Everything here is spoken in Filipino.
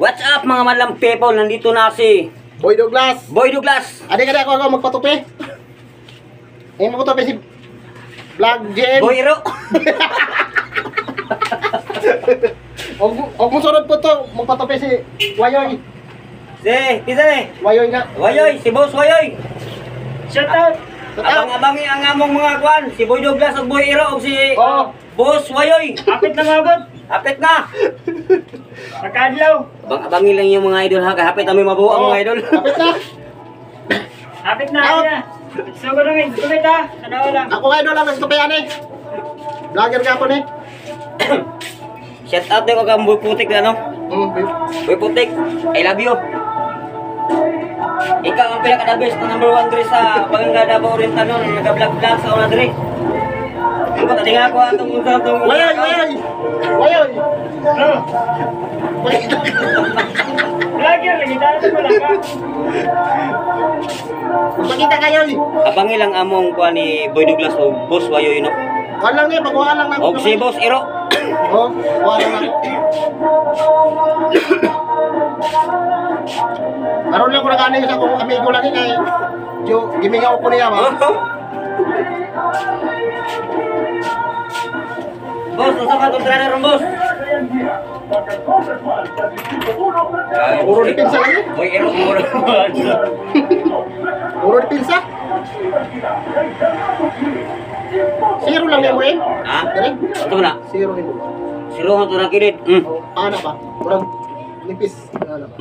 What's up mga madlang people? Nandito na si Boy Douglas. Boy Douglas. Adik ako magpatupi. Magpatupi si Vlog JM. Boy Iro. Og mo sunod po to, magpatupi si Wayoy. Pisa eh. Wayoy nga. Wayoy, si Boss Wayoy. Shout out! Abang-abangi ang among mga kwan. Si Boy Douglas og Boy Iro og si Boss Wayoy. Kapit na mabot! Hapit na. Magkadlaw! Abang-abangi lang yung mga idol ha. Kahapit kami mabuo mga idol. Kapit na. Kapit na! So ko namin, kumit ha! Tanawa lang! Ako nga idol lang nagtupian eh. Vlogger ka po ni. Shout out din ko kang Boy Putik na no. Boy Putik, I love you. Ikaw ang pinaka-the best na number 1 diri sa Pangangada Davao Oriental no, nag-vlog-vlog sa una diri. Ang pati nga ako atong unsa tong Wayoy. Vlogger lagi, dahil mo lang ka! Magpakita kayo eh. Abangi lang among kuha ni Boy Douglas o Boss Wayoy no. Kuhan lang niya, pagkuhan lang na. Og si Boss Iro. Kuhan lang ako. Karoon lang ko nakanin sa akong amigo lagi kay Jo, gimingaw ko niya ba? Boss, unsa ka tong trainer ron, boss? Puro dipinsa lang eh. Boy Iro muro. Puro dipinsa. Zero lang niya mo eh. Ha? Direk? Ito na. Zero ni mo. Siro nga to na kinit. Paano ba? Kurang nipis. Ano ba?